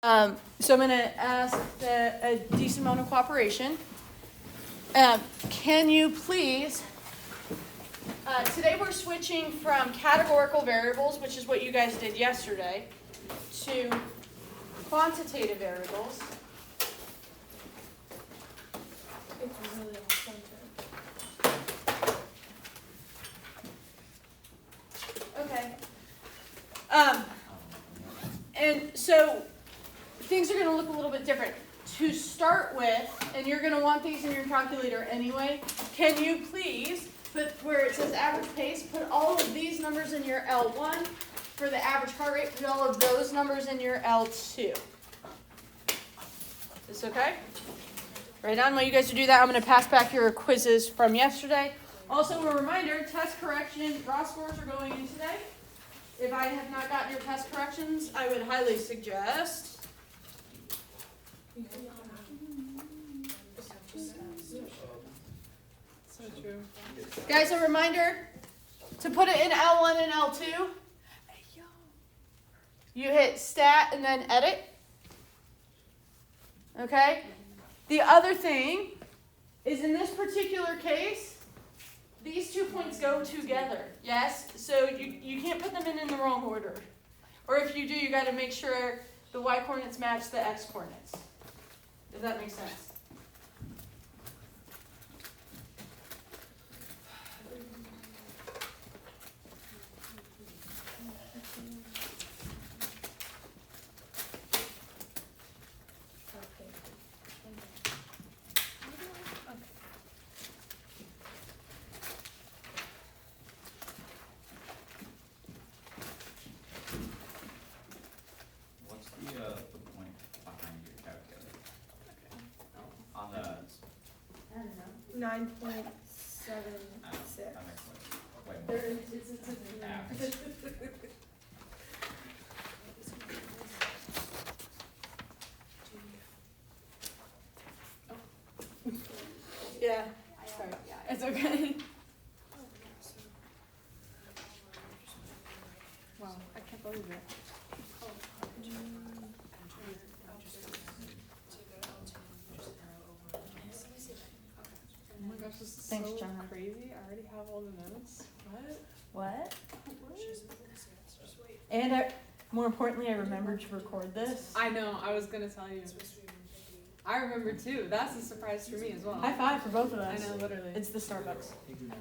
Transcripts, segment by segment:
So I'm going to ask a decent amount of cooperation. Can you please, today we're switching from categorical variables, which is what you guys did yesterday, to quantitative variables. It's really off-center. Okay. And so things are going to look a little bit different. To start with, and you're going to want these in your calculator anyway, can you please put where it says average pace, put all of these numbers in your L1. For the average heart rate, put all of those numbers in your L2. This okay? Right on. While you guys do that, I'm going to pass back your quizzes from yesterday. Also, a reminder, test correction, raw scores are going in today. If I have not gotten your test corrections, I would highly suggest. So true. Guys, a reminder to put it in L1 and L2. You hit stat and then edit. Okay? The other thing is in this particular case, these 2 points go together. Yes? So you can't put them in the wrong order. Or if you do, you got to make sure the y coordinates match the x coordinates. Does that make sense? The point behind your calculator? On the, I don't know. 9.76. that makes way more. There is, it's Average. Yeah. Sorry. It's okay. Wow, I can't believe it. Oh my gosh, this is Thanks, so John. crazy. I already have all the notes. What? What? And more importantly, I remembered to record this. I know, I was gonna tell you. I remember too. That's a surprise for me as well. High five for both of I us. know, literally. It's the Starbucks.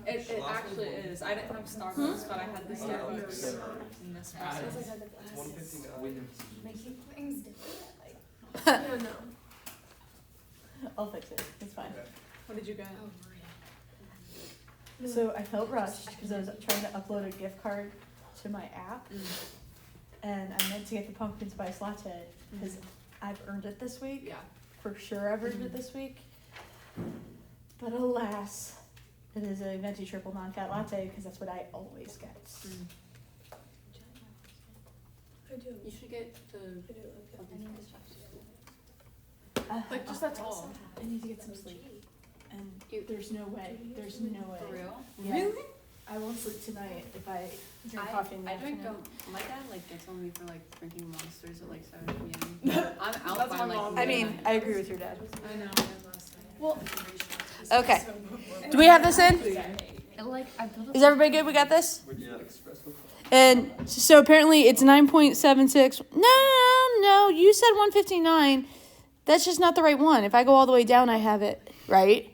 It actually is. I didn't have Starbucks, but I had the Starbucks and the espresso. Making things different. I don't know. I'll fix it. It's fine. What did you get? So I felt rushed because I was trying to upload a gift card to my app, and I meant to get the pumpkin spice latte because I've earned it this week. Yeah. For sure, I've earned it this week. But alas, it is a venti triple non-fat latte because that's what I always get. I do. You should get the I do. Like, just that's all. I need to get some sleep, and there's no way. There's no way. for real. Yeah. Really? I won't sleep tonight if I drink I coffee in the drink afternoon. my dad gets on me for like drinking monsters at like 7 p.m. I'm out That's by my like mom. I mean, midnight. I agree with your dad. I know. Well, okay. Do we have this in? Is everybody good? We got this? And so apparently it's 9.76. No. You said 159. That's just not the right one. If I go all the way down, I have it, right?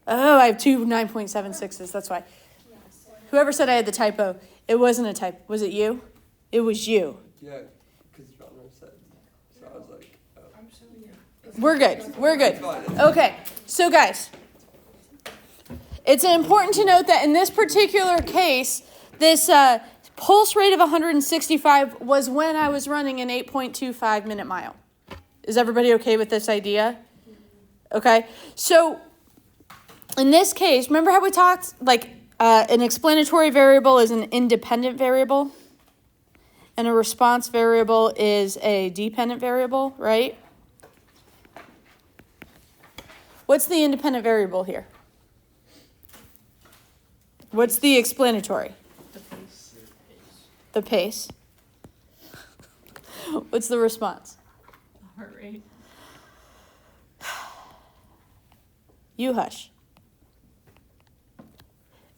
Oh, I have two 9.76s. That's why. Whoever said I had the typo, it wasn't a typo. Was it you? It was you. Yeah, because John said. So I was like, We're good. Okay, so guys, it's important to note that in this particular case, this pulse rate of 165 was when I was running an 8.25 minute mile. Is everybody okay with this idea? Okay, so in this case, remember how we talked, like an explanatory variable is an independent variable, and a response variable is a dependent variable, right? What's the independent variable here? What's the explanatory? The pace. The pace. What's the response? heart rate. You hush.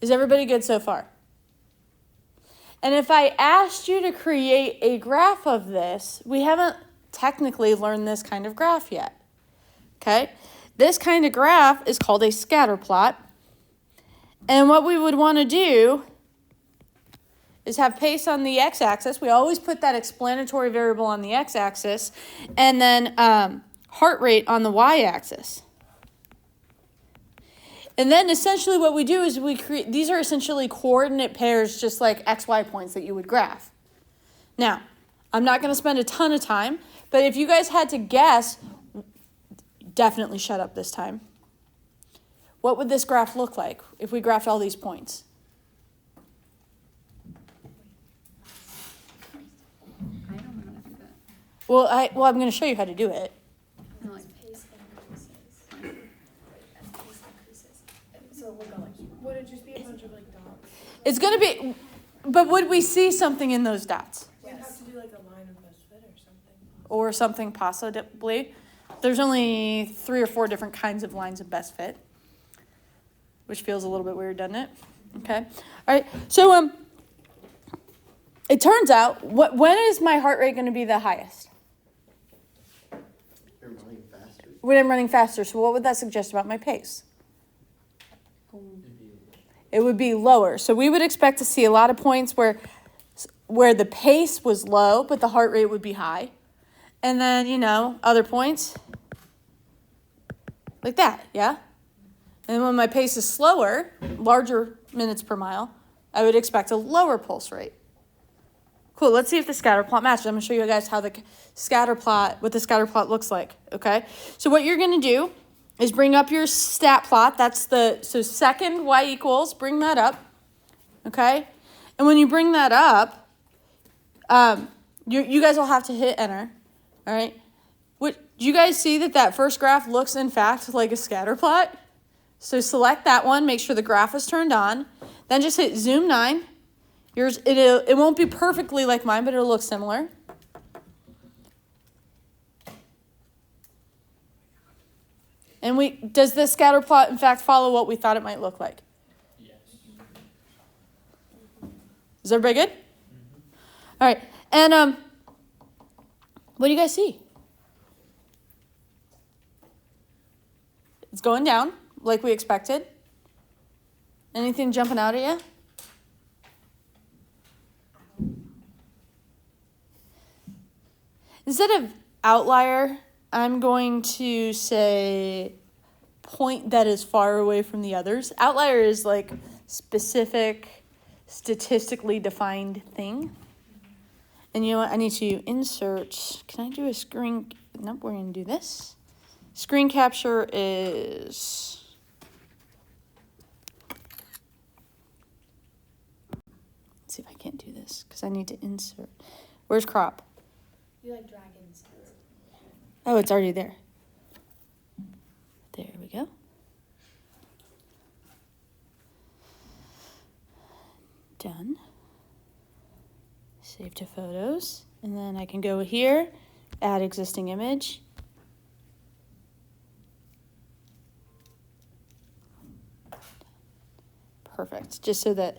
Is everybody good so far? And if I asked you to create a graph of this, we haven't technically learned this kind of graph yet. Okay? This kind of graph is called a scatter plot. And what we would want to do is have pace on the x-axis. We always put that explanatory variable on the x-axis, and then heart rate on the y-axis. And then essentially what we do is we create, these are essentially coordinate pairs, just like xy points that you would graph. Now, I'm not going to spend a ton of time, but if you guys had to guess, definitely shut up this time. What would this graph look like if we graphed all these points? I don't know how to do that. Well, I'm going to show you how to do it. No, like, Pace increases. As pace increases. So we'll go like, would it just be a bunch of like dots? It's going to be, but would we see something in those dots? We'd have to do like a line of best fit or something. Or something possibly. There's only 3 or 4 different kinds of lines of best fit, which feels a little bit weird, doesn't it? Okay. All right. So it turns out, when is my heart rate going to be the highest? You're running faster. When I'm running faster. So what would that suggest about my pace? It would be lower. So we would expect to see a lot of points where the pace was low, but the heart rate would be high. And then, other points like that, yeah? And when my pace is slower, larger minutes per mile, I would expect a lower pulse rate. Cool, let's see if the scatter plot matches. I'm going to show you guys how what the scatter plot looks like, okay? So what you're going to do is bring up your stat plot. So second y equals, bring that up, okay? And when you bring that up, you guys will have to hit enter, all right? Do you guys see that first graph looks, in fact, like a scatter plot? So select that one, make sure the graph is turned on, then just hit zoom 9. It won't be perfectly like mine, but it'll look similar. And does the scatter plot, in fact, follow what we thought it might look like? Yes. Is everybody good? All right. And what do you guys see? It's going down, like we expected. Anything jumping out at you? Instead of outlier, I'm going to say point that is far away from the others. Outlier is like specific, statistically defined thing. And you know what? I need to insert. Can I do a screen? Nope, we're going to do this. Screen capture is. Let's see if I can't do this because I need to insert. Where's crop? You like dragons. Oh, it's already there. There we go. Done. Save to photos. And then I can go here, add existing image. Perfect. Just so that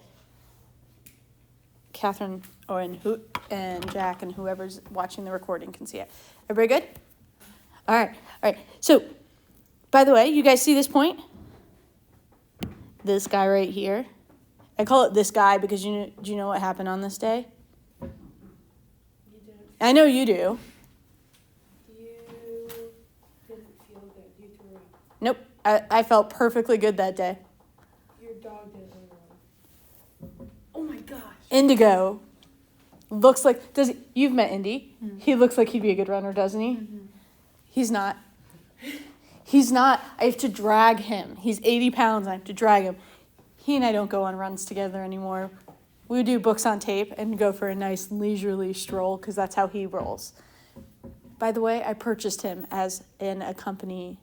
Catherine and Jack and whoever's watching the recording can see it. Everybody good? All right. So, by the way, you guys see this point? This guy right here. I call it this guy because do you know what happened on this day? You didn't. I know you do. You didn't feel good. You threw up. Nope. I felt perfectly good that day. Your dog didn't run. Oh my gosh. Indigo looks like you've met Indy. Mm-hmm. He looks like he'd be a good runner, doesn't he? Mm-hmm. He's not. I have to drag him. He's 80 pounds. I have to drag him. He and I don't go on runs together anymore. We do books on tape and go for a nice leisurely stroll because that's how he rolls. By the way, I purchased him as an accompaniment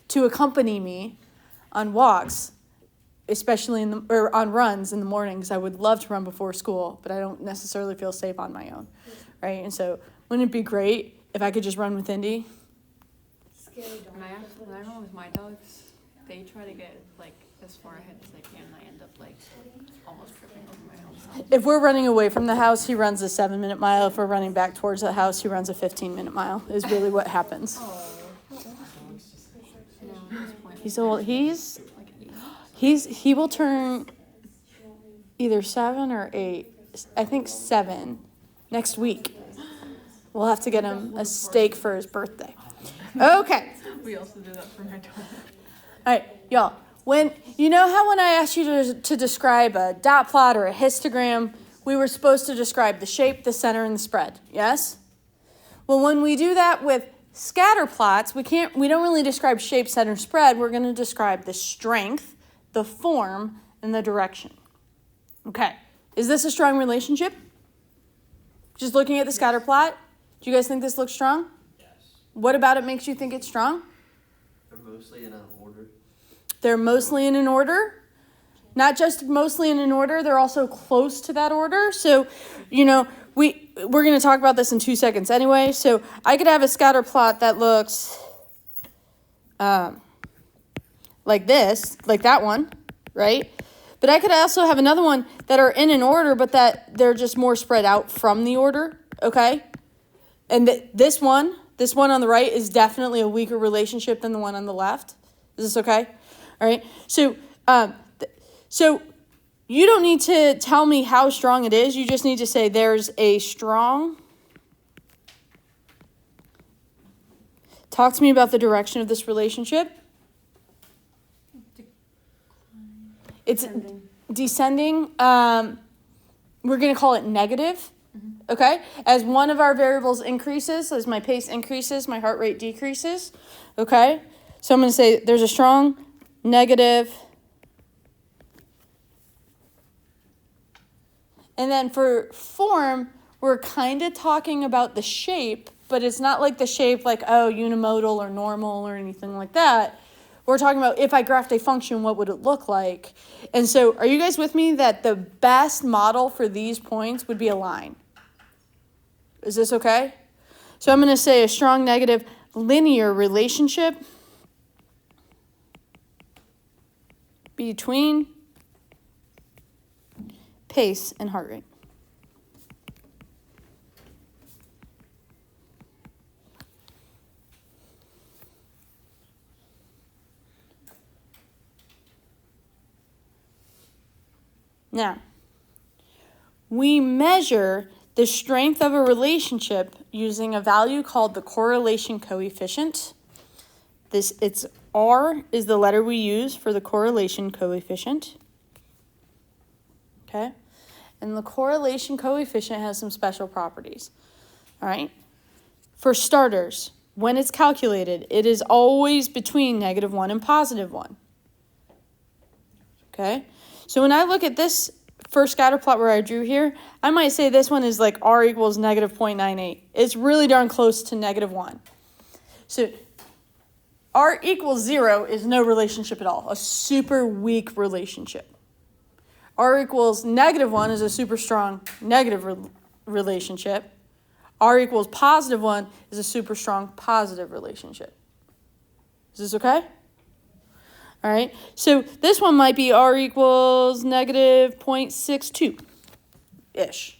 to accompany me on walks, especially on runs in the mornings. I would love to run before school, but I don't necessarily feel safe on my own, right? And so Wouldn't it be great if I could just run with Indy? Scary dog. When I run with my dogs, they try to get like as far ahead as they can, and I end up like almost tripping over my own self. If we're running away from the house, he runs a 7-minute mile. If we're running back towards the house, he runs a 15-minute mile, is really what happens. No, at this point, He's old. like 8. He will turn either 7 or 8. I think 7 next week. We'll have to get him a steak for his birthday. Okay. We also do that for my dog. All right, y'all. When I asked you to describe a dot plot or a histogram, we were supposed to describe the shape, the center, and the spread. Yes? Well, when we do that with scatter plots, we don't really describe shape, center, spread. We're going to describe the strength, the form, and the direction. Okay. Is this a strong relationship? Just looking at the scatter plot, do you guys think this looks strong? Yes. What about it makes you think it's strong? They're mostly in an order. They're mostly in an order. Not just mostly in an order, they're also close to that order. So, we're going to talk about this in 2 seconds anyway. So I could have a scatter plot that looks like this, like that one, right? But I could also have another one that are in an order, but that they're just more spread out from the order, okay? And this one on the right is definitely a weaker relationship than the one on the left. Is this okay? All right. So, so you don't need to tell me how strong it is. You just need to say there's a strong. Talk to me about the direction of this relationship. It's descending. We're going to call it negative. Okay? As one of our variables increases, as my pace increases, my heart rate decreases. Okay? So I'm going to say there's a strong negative. And then for form, we're kind of talking about the shape, but it's not like the shape like, unimodal or normal or anything like that. We're talking about if I graphed a function, what would it look like? And so are you guys with me that the best model for these points would be a line? Is this okay? So I'm going to say a strong negative linear relationship between pace and heart rate. Now, we measure the strength of a relationship using a value called the correlation coefficient. R is the letter we use for the correlation coefficient. Okay? And the correlation coefficient has some special properties. All right? For starters, when it's calculated, it is always between -1 and +1. Okay? So when I look at this first scatter plot where I drew here, I might say this one is like R equals -0.98. It's really darn close to -1. So R equals 0 is no relationship at all, a super weak relationship. R equals -1 is a super strong negative relationship. R equals +1 is a super strong positive relationship. Is this okay? All right, so this one might be R equals -0.62-ish.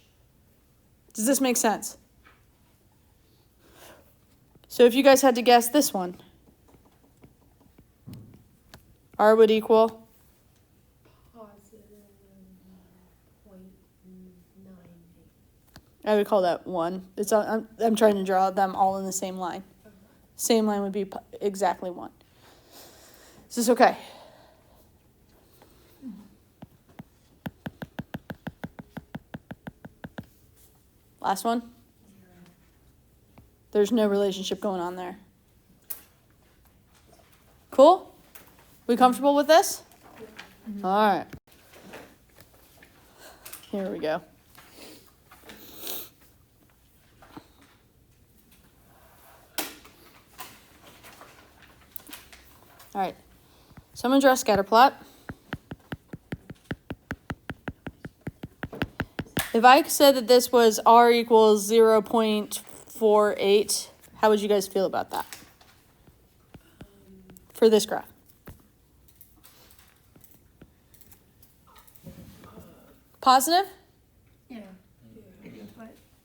Does this make sense? So if you guys had to guess this one, R would equal? I would call that 1. I'm trying to draw them all in the same line. Same line would be exactly 1. Is this okay? Last one? There's no relationship going on there. Cool? We comfortable with this? All right. Here we go. All right. So I'm going to draw a scatter plot. If I said that this was R equals 0.5 0.48. How would you guys feel about that for this graph? Positive, Yeah.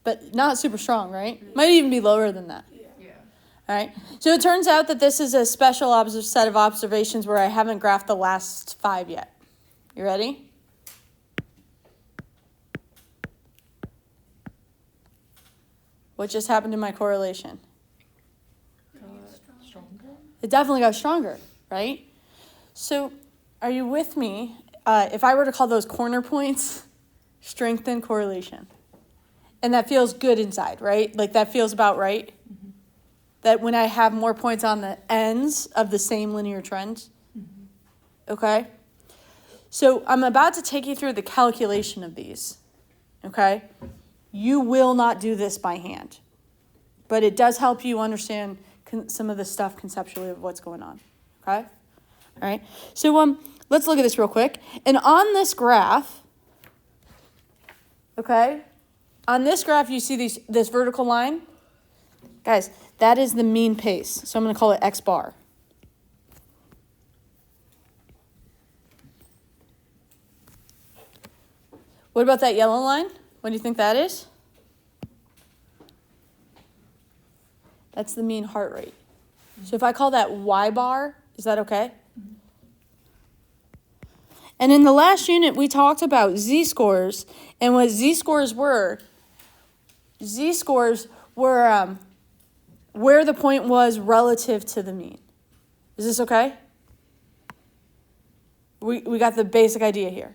but not super strong, right? Might even be lower than that. Yeah. All right. So it turns out that this is a special set of observations where I haven't graphed the last 5 yet. You ready? What just happened to my correlation? It definitely got stronger, right? So are you with me? If I were to call those corner points, strengthen correlation. And that feels good inside, right? Like that feels about right. Mm-hmm. That when I have more points on the ends of the same linear trend. Mm-hmm. Okay? So I'm about to take you through the calculation of these. Okay? You will not do this by hand. But it does help you understand some of the stuff conceptually of what's going on. Okay? All right? So let's look at this real quick. And on this graph, okay, on this graph you see this vertical line. Guys, that is the mean pace. So I'm going to call it X bar. What about that yellow line? What do you think that is? That's the mean heart rate. So if I call that Y bar, is that okay? And in the last unit, we talked about z-scores and what z-scores were. Z-scores were where the point was relative to the mean. Is this okay? We got the basic idea here.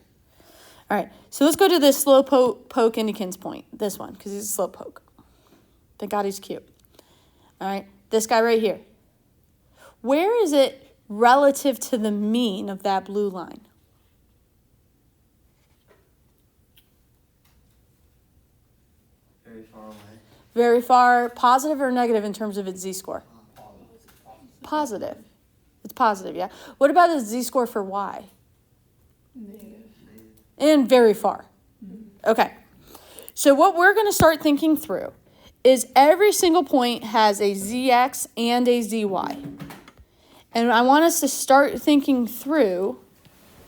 All right, so let's go to this slow poke Indikins point, this one, because he's a slow poke. Thank God he's cute. All right, this guy right here. Where is it relative to the mean of that blue line? Very far away. Very far, positive or negative in terms of its z-score? Positive. It's positive, yeah. What about the z-score for y? Negative. And very far. Okay. So what we're going to start thinking through is every single point has a zx and a zy. And I want us to start thinking through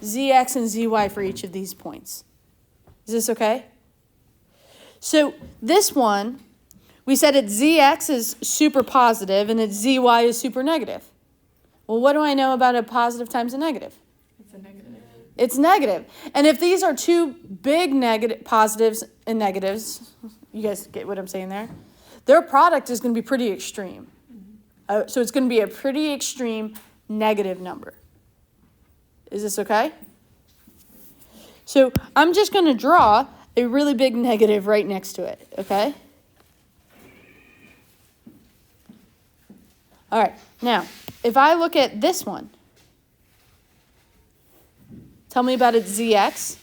zx and zy for each of these points. Is this okay? So this one, we said its zx is super positive and its zy is super negative. Well, what do I know about a positive times a negative? It's a negative. It's negative. And if these are two big negative positives and negatives, you guys get what I'm saying there? Their product is going to be pretty extreme. So it's going to be a pretty extreme negative number. Is this okay? So I'm just going to draw a really big negative right next to it, okay? All right, now, if I look at this one, tell me about its zx.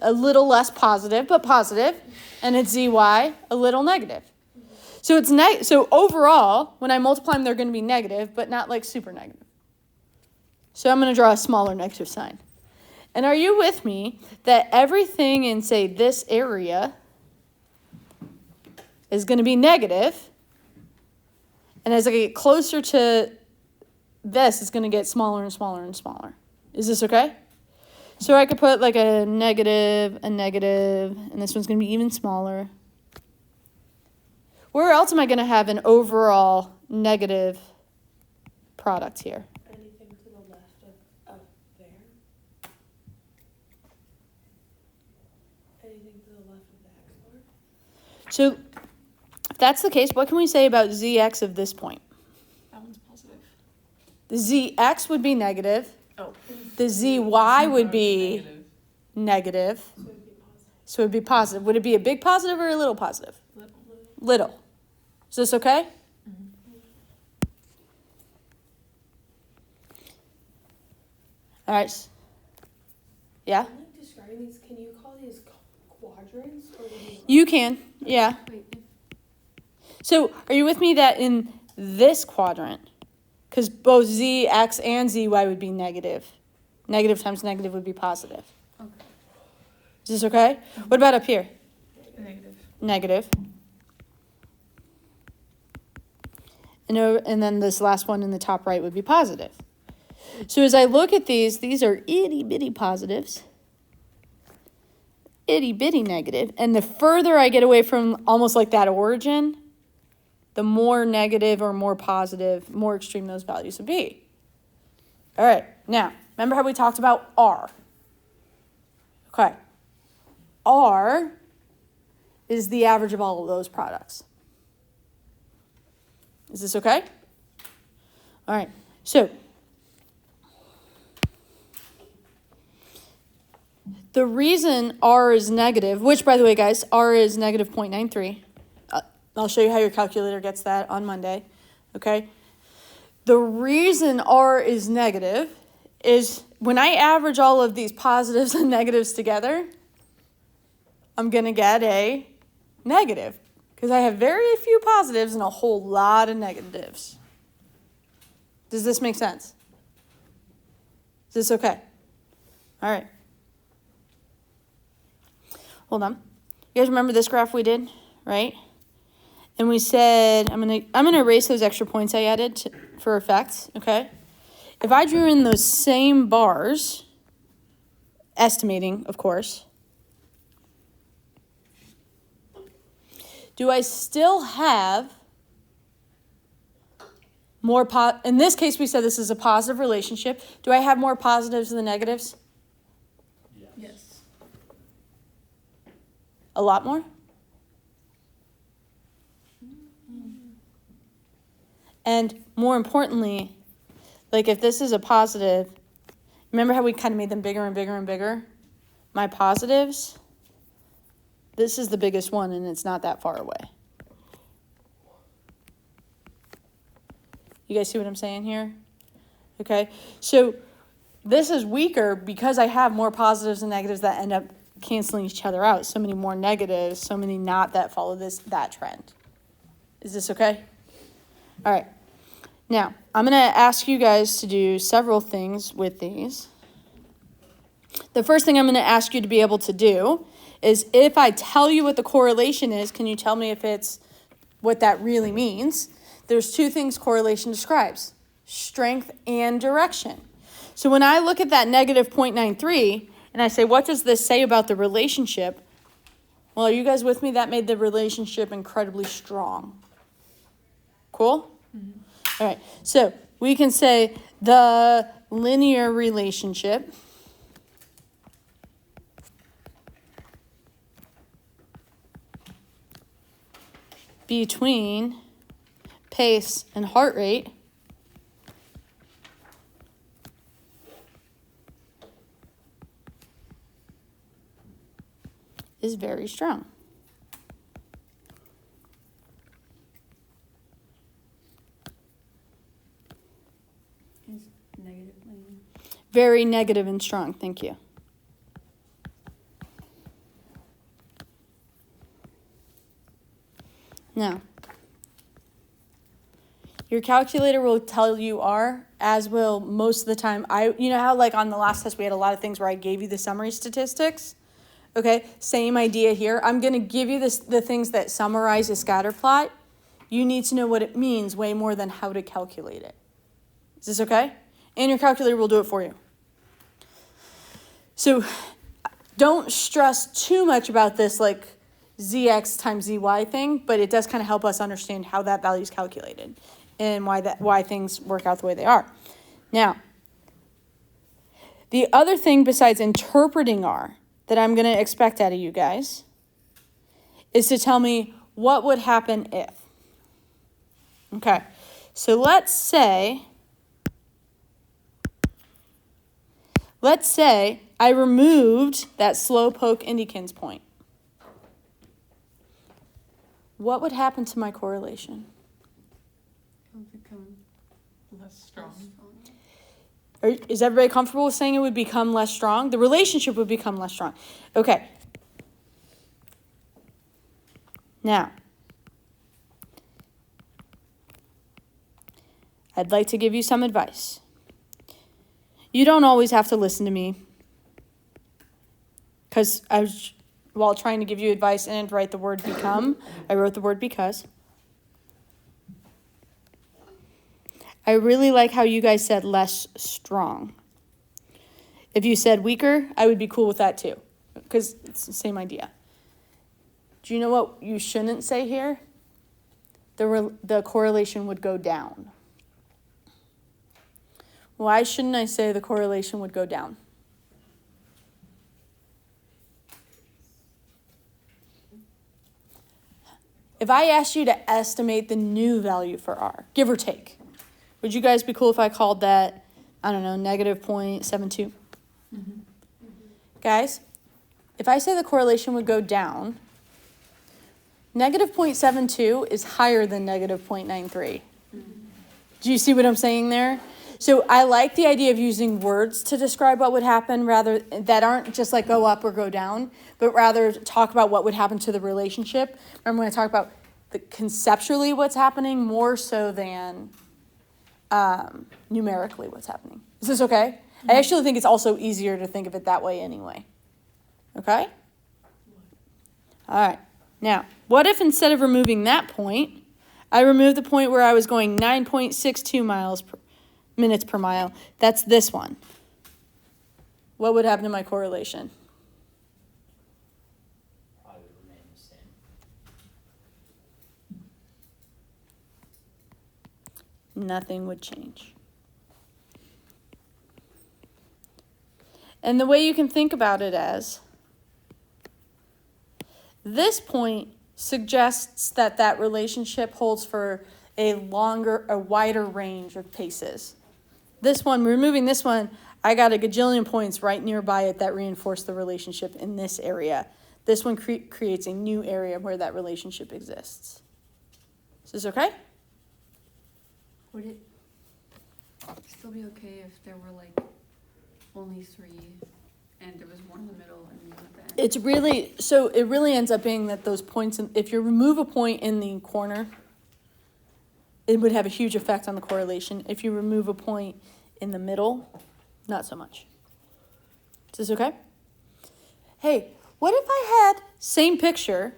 A little less positive, but positive. And its zy, a little negative. So it's so overall, when I multiply them, they're going to be negative, but not like super negative. So I'm going to draw a smaller negative sign. And are you with me that everything in, say, this area is going to be negative, and as I get closer to this, it's going to get smaller and smaller and smaller. Is this okay? So I could put like a negative, and this one's going to be even smaller. Where else am I going to have an overall negative product here? Anything to the left of there? Anything to the left of the X bar? So if that's the case, what can we say about zx of this point? That one's positive. The zx would be negative. Oh. The zy would be negative. So it would be positive. Would it be a big positive or a little positive? Little. Is this okay? All right. Yeah? I'm like describing these, can you call these quadrants? Or You can. Yeah. Wait, So are you with me that in this quadrant, because both zx and zy would be negative. Negative times negative would be positive. okay. Is this okay? What about up here? Negative. negative. And then this last one in the top right would be positive. So as I look at these are itty bitty positives, itty bitty negative, and the further I get away from almost like that origin, the more negative or more positive, more extreme those values would be. All right, now, remember how we talked about R? Okay. R is the average of all of those products. Is this okay? All right, so the reason R is negative, which by the way, guys, R is negative 0.93. I'll show you how your calculator gets that on Monday, okay? The reason R is negative is when I average all of these positives and negatives together, I'm going to get a negative because I have very few positives and a whole lot of negatives. Does this make sense? Is this okay? All right. Hold on. You guys remember this graph we did, right? And we said, I'm gonna erase those extra points I added for effects, okay? If I drew in those same bars, estimating, of course, do I still have more, in this case we said this is a positive relationship. Do I have more positives than negatives? Yes. A lot more? And more importantly, like if this is a positive, remember how we kind of made them bigger and bigger and bigger? My positives, this is the biggest one and it's not that far away. You guys see what I'm saying here? Okay, so this is weaker because I have more positives and negatives that end up canceling each other out. So many more negatives, so many not that follow that trend. Is this okay? All right. Now, I'm going to ask you guys to do several things with these. The first thing I'm going to ask you to be able to do is if I tell you what the correlation is, can you tell me if it's what that really means? There's two things correlation describes, strength and direction. So when I look at that negative 0.93 and I say, what does this say about the relationship? Well, are you guys with me? That made the relationship incredibly strong. Cool? Mm-hmm. All right, so we can say the linear relationship between pace and heart rate is very strong. Very negative and strong, thank you. Now, your calculator will tell you R, as will most of the time. You know how like on the last test we had a lot of things where I gave you the summary statistics? Okay, same idea here. I'm going to give you the things that summarize a scatter plot. You need to know what it means way more than how to calculate it. Is this okay? And your calculator will do it for you. So don't stress too much about this like ZX times ZY thing, but it does kind of help us understand how that value is calculated and why things work out the way they are. Now, the other thing besides interpreting R that I'm going to expect out of you guys is to tell me what would happen if. Okay, so let's say I removed that slowpoke Indikins point. What would happen to my correlation? It will become less strong. Is everybody comfortable with saying it would become less strong? The relationship would become less strong. Okay. Now, I'd like to give you some advice. You don't always have to listen to me because while trying to give you advice and write the word become, I wrote the word because. I really like how you guys said less strong. If you said weaker, I would be cool with that too, because it's the same idea. Do you know what you shouldn't say here? The correlation would go down. Why shouldn't I say the correlation would go down? If I asked you to estimate the new value for R, give or take, would you guys be cool if I called that, I don't know, negative 0.72? Mm-hmm. Guys, if I say the correlation would go down, negative 0.72 is higher than negative 0.93. Do you see what I'm saying there? So I like the idea of using words to describe what would happen rather that aren't just like go up or go down, but rather talk about what would happen to the relationship. Remember when I talk about conceptually what's happening more so than numerically what's happening. Is this okay? I actually think it's also easier to think of it that way anyway. Okay? All right. Now, what if instead of removing that point, I removed the point where I was going 9.62 minutes per mile? That's this one. What would happen to my correlation? Probably would remain the same. Nothing would change. And the way you can think about it as, this point suggests that that relationship holds for a wider range of paces. This one, removing this one, I got a gajillion points right nearby it that reinforce the relationship in this area. This one creates a new area where that relationship exists. Is this okay? Would it still be okay if there were like only 3 and there was one in the middle and one at the end? It really ends up being that those points, if you remove a point in the corner, it would have a huge effect on the correlation. If you remove a point in the middle, not so much. Is this okay? Hey, what if I had same picture,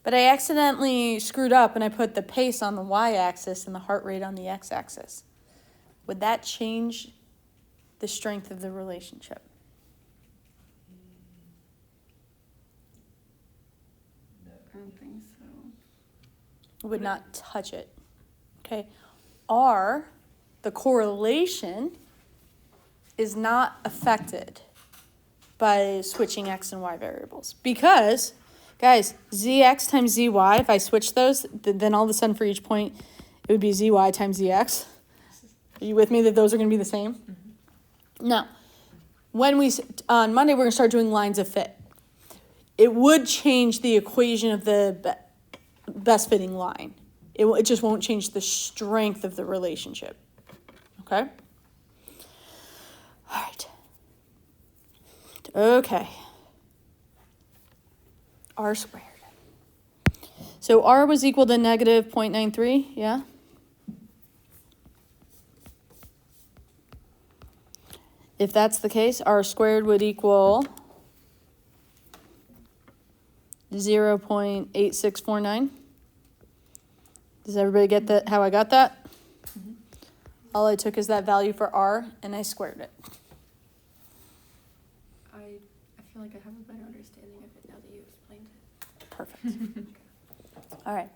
but I accidentally screwed up and I put the pace on the y-axis and the heart rate on the x-axis? Would that change the strength of the relationship? I don't think so. Would not touch it. Okay. R, the correlation, is not affected by switching x and y variables. Because, guys, zx times zy, if I switch those, then all of a sudden for each point, it would be zy times zx. Are you with me that those are going to be the same? Mm-hmm. Now, on Monday, we're going to start doing lines of fit. It would change the equation of the best fitting line. It just won't change the strength of the relationship. Okay? All right. Okay. R squared. So R was equal to negative 0.93, yeah? If that's the case, R squared would equal 0.8649. Does everybody get that? How I got that? Mm-hmm. All I took is that value for R and I squared it. I feel like I have a better understanding of it now that you explained it. Perfect. Okay. All right.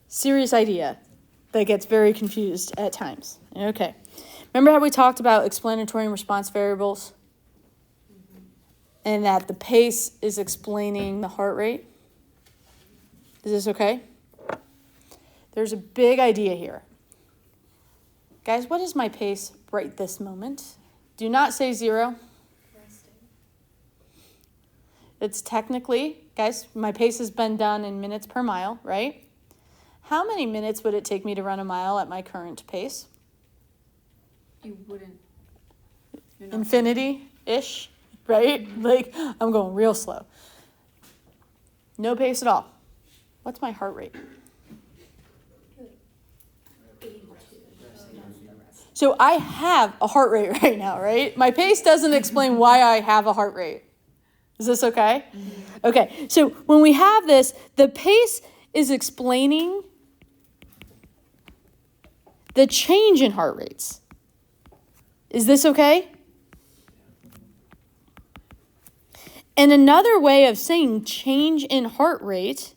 Serious idea that gets very confused at times. Okay. Remember how we talked about explanatory and response variables? And that the pace is explaining the heart rate? Is this okay? There's a big idea here. Guys, what is my pace right this moment? Do not say 0. Resting. It's technically, guys, my pace has been done in minutes per mile, right? How many minutes would it take me to run a mile at my current pace? You wouldn't. Infinity-ish, right? Like, I'm going real slow. No pace at all. What's my heart rate? So I have a heart rate right now, right? My pace doesn't explain why I have a heart rate. Is this okay? Okay, so when we have this, the pace is explaining the change in heart rates. Is this okay? And another way of saying change in heart rate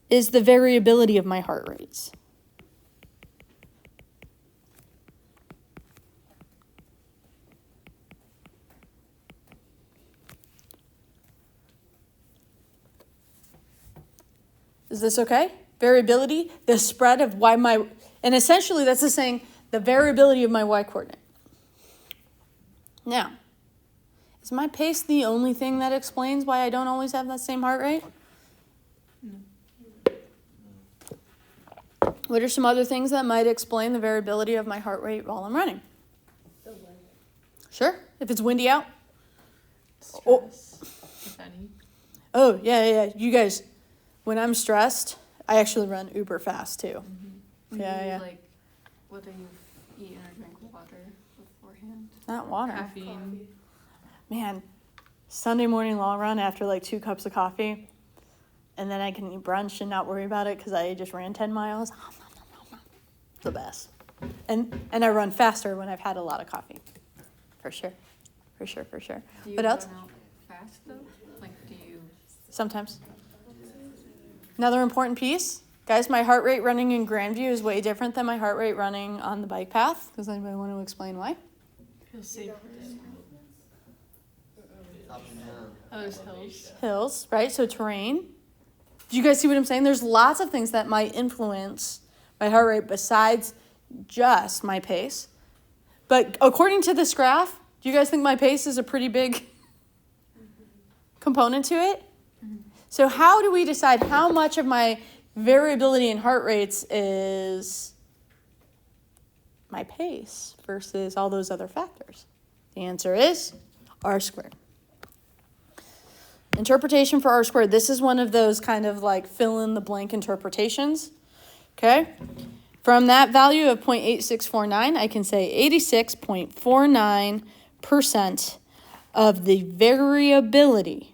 is the variability of my heart rates. Is this okay? Variability, the spread of why and essentially that's just saying the variability of my y coordinate. Now, is my pace the only thing that explains why I don't always have that same heart rate? What are some other things that might explain the variability of my heart rate while I'm running? The weather. Sure, if it's windy out. Stress, if any. Oh, yeah. You guys, when I'm stressed, I actually run uber fast too. Maybe Yeah. like whether you've eaten or drank water beforehand. Not water. Caffeine. Man, Sunday morning long run after like 2 cups of coffee, and then I can eat brunch and not worry about it because I just ran 10 miles. The best. And I run faster when I've had a lot of coffee. For sure. Do you What else? run out fast though? Like do you? Sometimes. Another important piece. Guys, my heart rate running in Grandview is way different than my heart rate running on the bike path. Does anybody want to explain why? Feels safer. Up and down. Oh, there's hills. Hills, right? So terrain. Do you guys see what I'm saying? There's lots of things that might influence my heart rate besides just my pace. But according to this graph, do you guys think my pace is a pretty big component to it? So how do we decide how much of my variability in heart rates is my pace versus all those other factors? The answer is R squared. Interpretation for R squared. This is one of those kind of like fill in the blank interpretations. Okay? From that value of 0.8649, I can say 86.49% of the variability.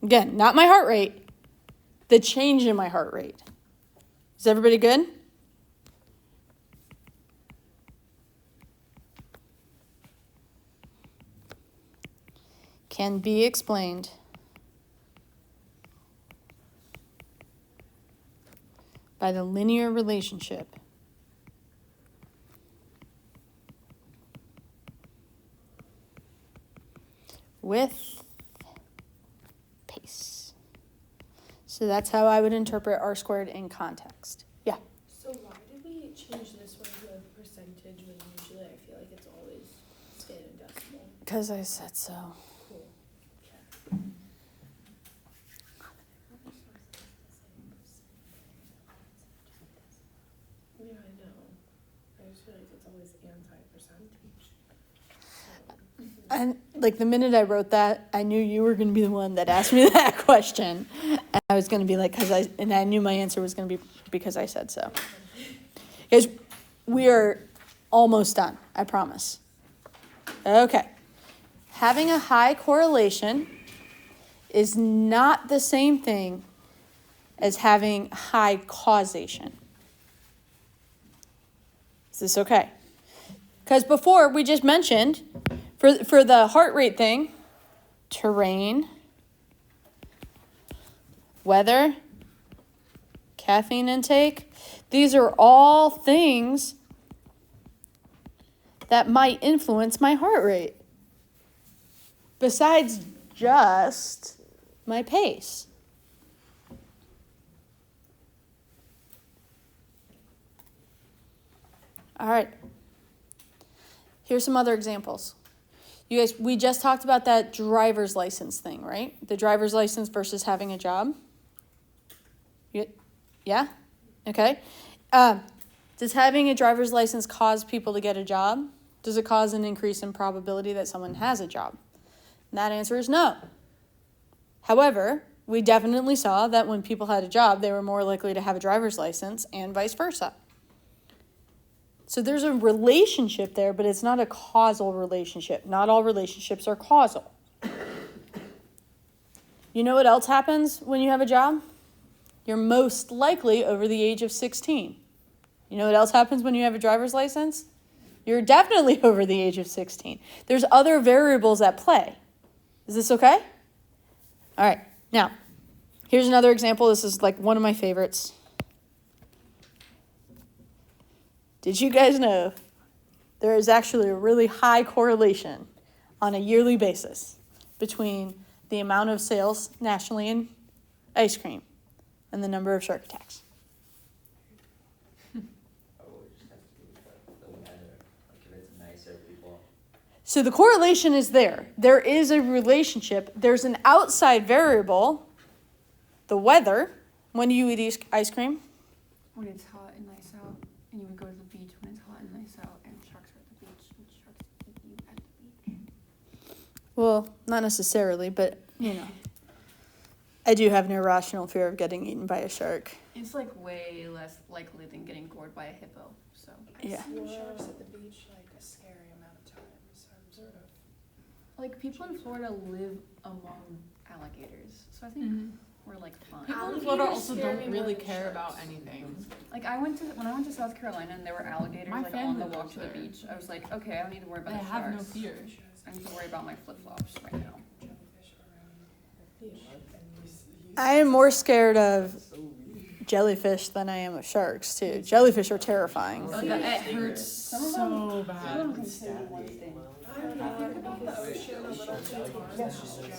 Again, not my heart rate, the change in my heart rate. Is everybody good? Can be explained by the linear relationship with pace. So that's how I would interpret R squared in context. Yeah. So why did we change this one to a percentage when usually I feel like it's always stayed in decimal? Because I said so. Cool. Yeah, I know. I just feel like it's always anti-percentage. And like the minute I wrote that, I knew you were going to be the one that asked me that question. And I was going to be like, and I knew my answer was going to be because I said so. Guys, we are almost done, I promise. Okay. Having a high correlation is not the same thing as having high causation. Is this okay? Because before we just mentioned, for the heart rate thing, terrain, weather, caffeine intake, these are all things that might influence my heart rate besides just my pace. All right. Here's some other examples. You guys, we just talked about that driver's license thing, right? The driver's license versus having a job. Yeah? Okay. Does having a driver's license cause people to get a job? Does it cause an increase in probability that someone has a job? And that answer is no. However, we definitely saw that when people had a job, they were more likely to have a driver's license and vice versa. So there's a relationship there, but it's not a causal relationship. Not all relationships are causal. You know what else happens when you have a job? You're most likely over the age of 16. You know what else happens when you have a driver's license? You're definitely over the age of 16. There's other variables at play. Is this okay? All right. Now, here's another example. This is like one of my favorites. Did you guys know there is actually a really high correlation on a yearly basis between the amount of sales nationally in ice cream and the number of shark attacks? Oh, it just has to do with the weather, like if it's nicer, people. So the correlation is there. There is a relationship. There's an outside variable, the weather. When do you eat ice cream? When it's hot and nice out, and you would go to the beach when it's hot and nice out, and sharks are at the beach, and sharks eat you at the beach. Well, not necessarily, but, you know. I do have an irrational fear of getting eaten by a shark. It's like way less likely than getting gored by a hippo, so. Yeah. I've seen sharks at the beach like a scary amount of times. I'm sort of. Like, people in Florida live among alligators, so I think we're like fine. People in Florida Alligators also scare me don't more really than care about sharks. anything. Like, when I went to South Carolina and there were alligators My like on family the walk lives to the there. beach, I was like, okay, I don't need to worry about They the have no sharks. fear. I need to worry about my flip-flops right now. Jellyfish around the beach. I am more scared of jellyfish than I am of sharks, too. Jellyfish are terrifying. It hurts Some of so Some of bad. them can say one thing. I don't know, think about the ocean a little too much. Just generally.